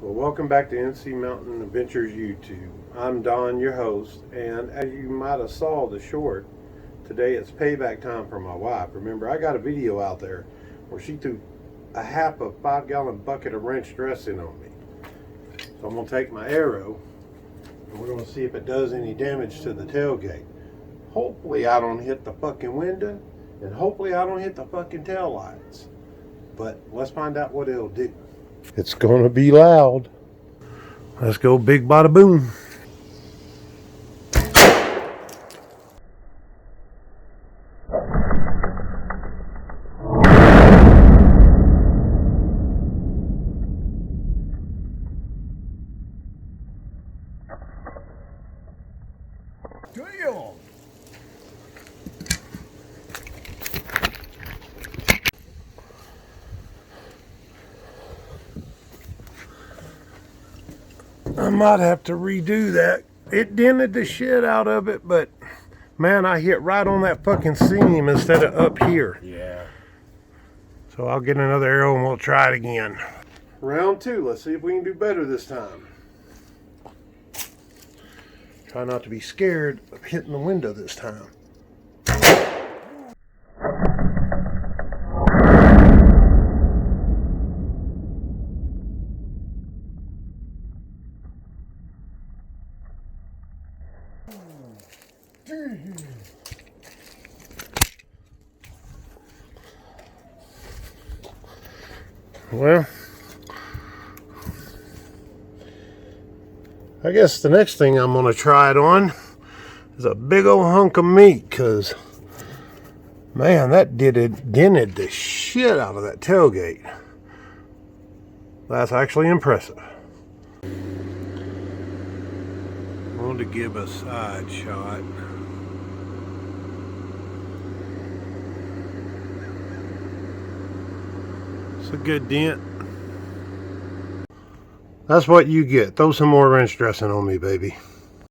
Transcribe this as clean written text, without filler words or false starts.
Well, welcome back to NC Mountain Adventures YouTube. I'm Don, your host, and as you might have saw the short, today it's payback time for my wife. Remember, I got a video out there where she threw a half a 5-gallon bucket of ranch dressing on me. So I'm going to take my arrow, and we're going to see if it does any damage to the tailgate. Hopefully I don't hit the fucking window, and hopefully I don't hit the fucking tail lights. But let's find out what it'll do. It's gonna be loud. Let's go big bada boom. Damn! I might have to redo that. It dented the shit out of it, but man, I hit right on that fucking seam instead of up here. Yeah. So I'll get another arrow and we'll try it again. Round two. Let's see if we can do better this time. Try not to be scared of hitting the window this time. Well, I guess the next thing I'm gonna try it on is a big old hunk of meat, cause man, that dented the shit out of that tailgate. That's actually impressive. I wanted to give a side shot. It's a good dent. That's what you get. Throw some more ranch dressing on me, baby.